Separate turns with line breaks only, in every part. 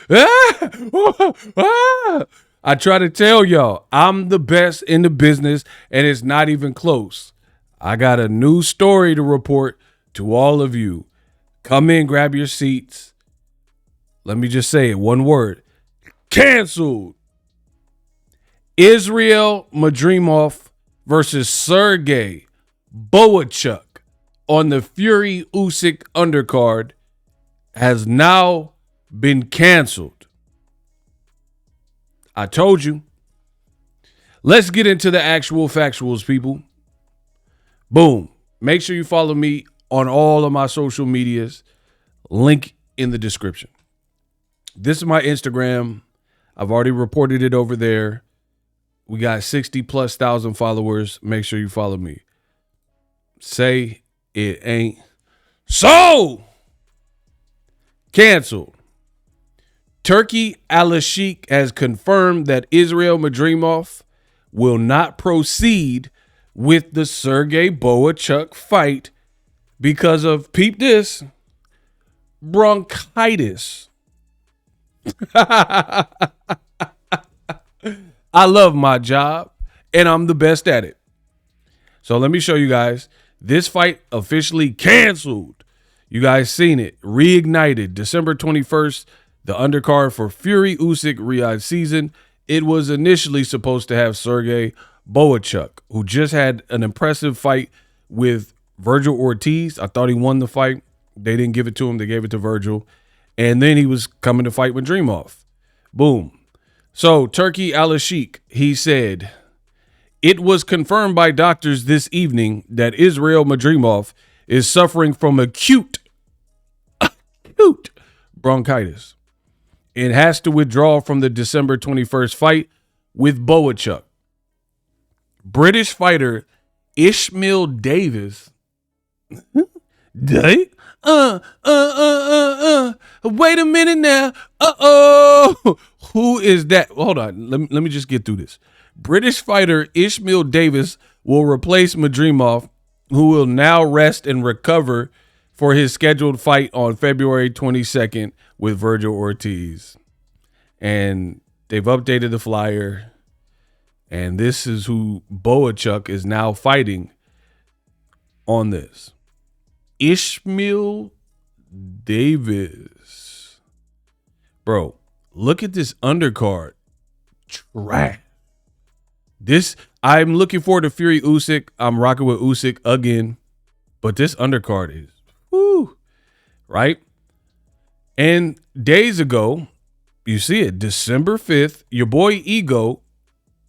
I try to tell y'all, I'm the best in the business, and it's not even close. I got a new story to report to all of you. Come in, grab your seats. Let me just say it, one word. Canceled. Israil Madrimov versus Serhii Bohachuk on the Fury Usyk undercard has now been canceled. I told you. Let's get into the actual factuals, people. Boom. Make sure you follow me on all of my social medias. Link in the description. This is my Instagram. I've already reported it over there. We got 60,000+ followers. Make sure you follow me. Say it ain't so. Canceled. Turkey Al-Sheikh has confirmed that Israil Madrimov will not proceed with the Serhii Bohachuk fight because of, peep this, bronchitis. I love my job, and I'm the best at it. So let me show you guys. This fight officially canceled. You guys seen it. Reignited December 21st, the undercard for Fury Usyk Riyadh season. It was initially supposed to have Serhii Bohachuk, who just had an impressive fight with Virgil Ortiz. I thought he won the fight. They didn't give it to him. They gave it to Virgil. And then he was coming to fight with Madrimov. Boom. So Turkey Al-Sheikh, he said, it was confirmed by doctors this evening that Israil Madrimov is suffering from acute bronchitis and has to withdraw from the December 21st fight with Bohachuk. British fighter Ishmael Davis. Wait a minute now. Who is that? Hold on. Let me just get through this. British fighter Ishmael Davis will replace Madrimov, who will now rest and recover for his scheduled fight on February 22nd with Virgil Ortiz. And they've updated the flyer. And this is who Bohachuk is now fighting on this. Ishmael Davis. Bro, look at this undercard. Trash. I'm looking forward to Fury Usyk. I'm rocking with Usyk again. But this undercard is, whoo, right? And days ago, you see it, December 5th, your boy Ego,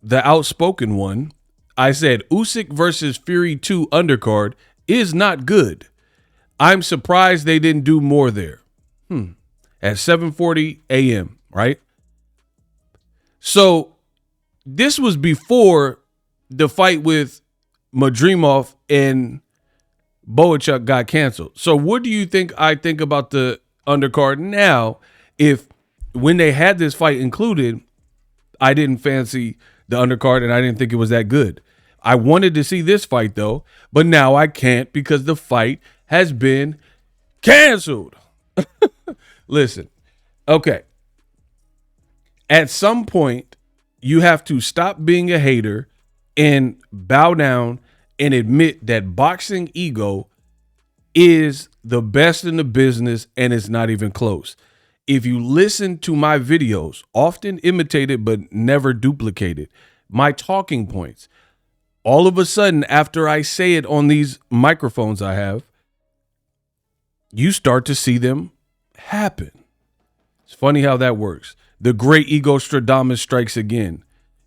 the outspoken one, I said Usyk versus Fury 2 undercard is not good. I'm surprised they didn't do more there. At 7:40 a.m., right? So this was before the fight with Madrimov and Bohachuk got canceled. So what do you think I think about the undercard now if when they had this fight included, I didn't fancy the undercard and I didn't think it was that good? I wanted to see this fight though, but now I can't because the fight has been canceled. Listen, okay. At some point, you have to stop being a hater and bow down and admit that boxing ego is the best in the business and it's not even close. If you listen to my videos, often imitated but never duplicated, my talking points, all of a sudden after I say it on these microphones I have, you start to see them happen. It's funny how that works. The great ego Stradamus strikes again.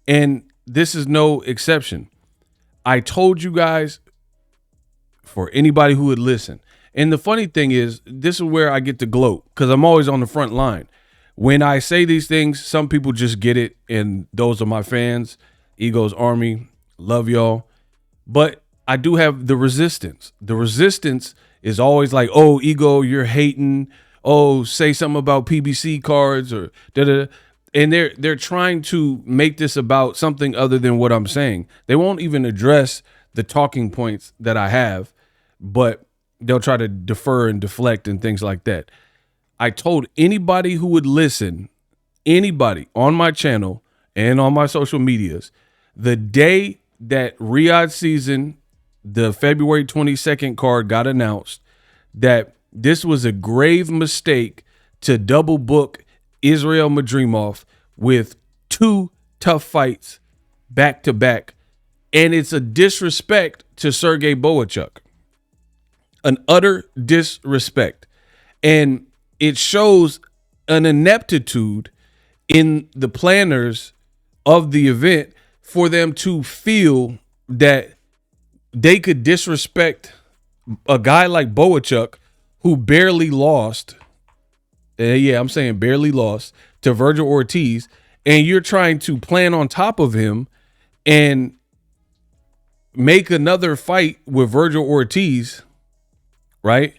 And this is no exception. I told you guys, for anybody who would listen. And the funny thing is, this is where I get to gloat because I'm always on the front line. When I say these things, some people just get it. And those are my fans. Ego's Army. Love y'all. But I do have the resistance. The resistance is always like, oh, Ego, you're hating. Oh, say something about PBC cards or da-da-da. And they're trying to make this about something other than what I'm saying. They won't even address the talking points that I have, but they'll try to defer and deflect and things like that. I told anybody who would listen anybody on my channel and on my social medias, the day that Riyadh season, the February 22nd card got announced, that this was a grave mistake to double book Israil Madrimov with 2 tough fights back to back. And it's a disrespect to Serhii Bohachuk, an utter disrespect. And it shows an ineptitude in the planners of the event for them to feel that they could disrespect a guy like Bohachuk, who barely lost. Yeah, I'm saying barely lost to Virgil Ortiz. And you're trying to plan on top of him and make another fight with Virgil Ortiz, right?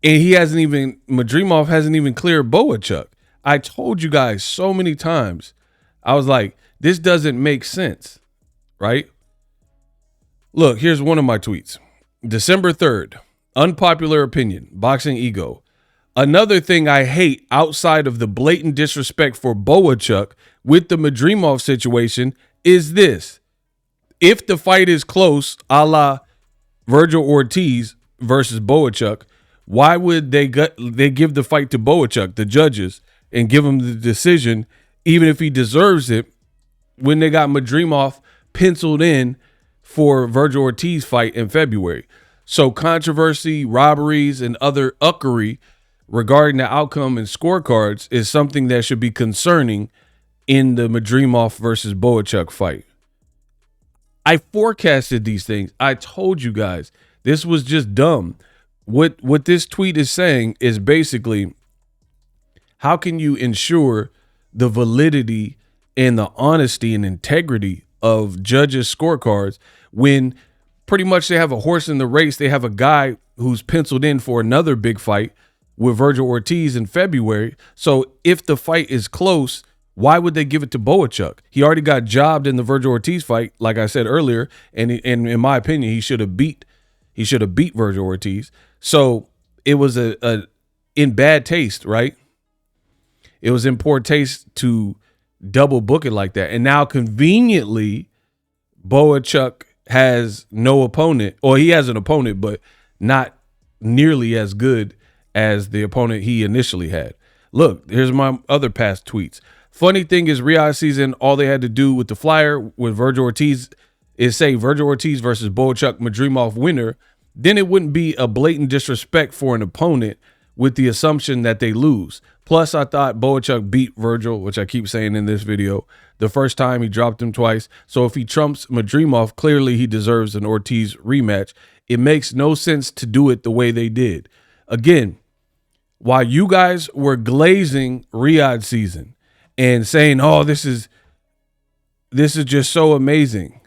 And Madrimov hasn't even cleared Bohachuk. I told you guys so many times, I was like, this doesn't make sense, right? Look, here's one of my tweets. December 3rd, unpopular opinion, boxing ego. Another thing I hate outside of the blatant disrespect for Bohachuk with the Madrimov situation is this. If the fight is close, a la Virgil Ortiz versus Bohachuk, why would they give the fight to Bohachuk, the judges, and give him the decision, even if he deserves it, when they got Madrimov penciled in for Virgil Ortiz fight in February? So controversy, robberies, and other uckery regarding the outcome and scorecards is something that should be concerning in the Madrimov versus Bohachuk fight. I forecasted these things. I told you guys this was just dumb. What this tweet is saying is basically, how can you ensure the validity and the honesty and integrity of judges' scorecards when pretty much they have a horse in the race? They have a guy who's penciled in for another big fight with Virgil Ortiz in February. So if the fight is close, why would they give it to Bohachuk? He already got jobbed in the Virgil Ortiz fight, like I said earlier, and in my opinion, he should have beat Virgil Ortiz. So it was in bad taste, right? It was in poor taste to double book it like that. And now conveniently, Bohachuk has no opponent, or he has an opponent, but not nearly as good as the opponent he initially had. Look, here's my other past tweets. Funny thing is, Riyadh season, all they had to do with the flyer with Virgil Ortiz is say Virgil Ortiz versus Bohachuk Madrimov winner. Then it wouldn't be a blatant disrespect for an opponent with the assumption that they lose. Plus, I thought Bohachuk beat Virgil, which I keep saying in this video, the first time. He dropped him twice. So if he trumps Madrimov, clearly he deserves an Ortiz rematch. It makes no sense to do it the way they did. Again, while you guys were glazing Riyadh season and saying, oh, this is just so amazing.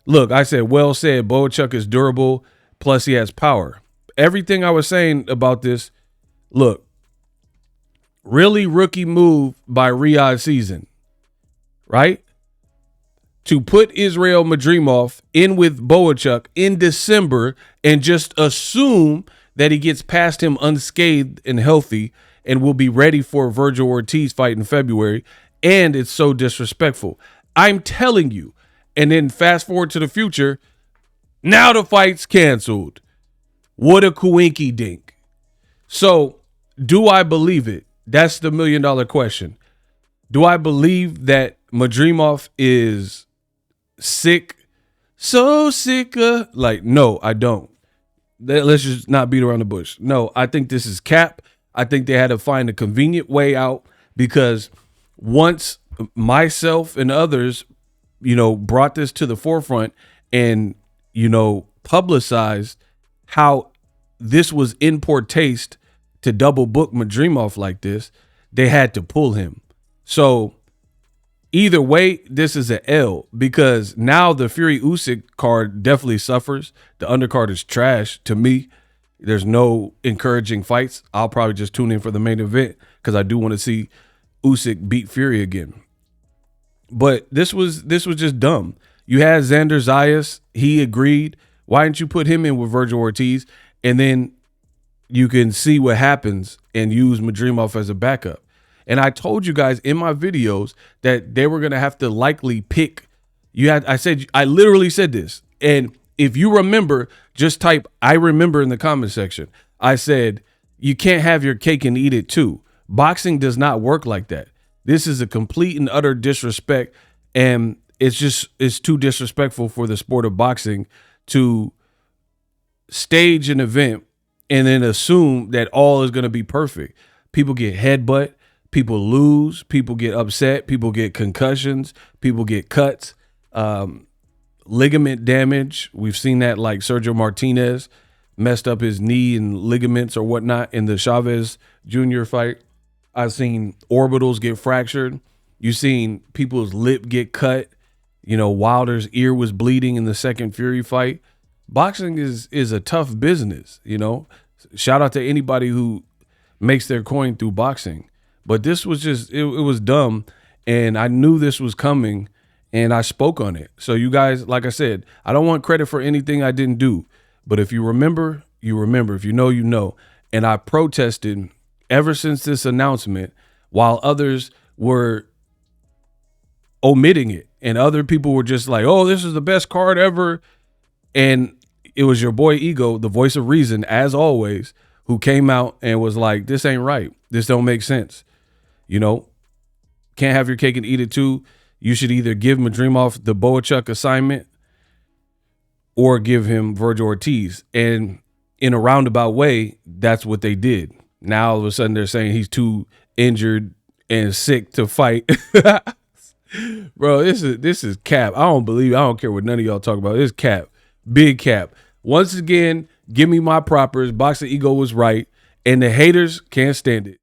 Look, I said, well said, Bohachuk is durable, plus he has power. Everything I was saying about this, look, really rookie move by Riyadh season, right? To put Israil Madrimov in with Bohachuk in December and just assume that he gets past him unscathed and healthy and will be ready for Virgil Ortiz fight in February. And it's so disrespectful. I'm telling you. And then fast forward to the future. Now the fight's canceled. What a coinky dink. So do I believe it? That's the $1 million question. Do I believe that Madrimov is sick? So sick. Like, no, I don't. Let's just not beat around the bush. No, I think this is cap. I think they had to find a convenient way out, because once myself and others, brought this to the forefront and, publicized how this was in poor taste to double book Madrimov like this, they had to pull him. So either way, this is an L, because now the Fury Usyk card definitely suffers. The undercard is trash to me. There's no encouraging fights. I'll probably just tune in for the main event because I do want to see Usyk beat Fury again. But this was just dumb. You had Xander Zayas. He agreed. Why didn't you put him in with Virgil Ortiz? And then you can see what happens and use Madrimov as a backup. And I told you guys in my videos that they were going to have to likely pick. I literally said this. And if you remember, just type "I remember" in the comment section. I said, you can't have your cake and eat it too. Boxing does not work like that. This is a complete and utter disrespect. And it's too disrespectful for the sport of boxing to stage an event and then assume that all is going to be perfect. People get headbutt, people lose, people get upset, people get concussions, people get cuts, ligament damage. We've seen that, like Sergio Martinez messed up his knee and ligaments or whatnot in the Chavez Jr. fight. I've seen orbitals get fractured. You've seen people's lip get cut. You know, Wilder's ear was bleeding in the second Fury fight. Boxing is a tough business, you know. Shout out to anybody who makes their coin through boxing. But this was just, it was dumb. And I knew this was coming and I spoke on it. So you guys, like I said, I don't want credit for anything I didn't do. But if you remember, you remember. If you know, you know. And I protested ever since this announcement while others were omitting it. And other people were just like, oh, this is the best card ever. And it was your boy Ego, the voice of reason, as always, who came out and was like, this ain't right. This don't make sense. You know, can't have your cake and eat it too. You should either give Madrimov the Bohachuk assignment or give him Vergil Ortiz. And in a roundabout way, that's what they did. Now all of a sudden they're saying he's too injured and sick to fight. Bro, this is cap. I don't care what none of y'all talk about. It's cap. Big cap. Once again, give me my propers. Boxing Ego was right. And the haters can't stand it.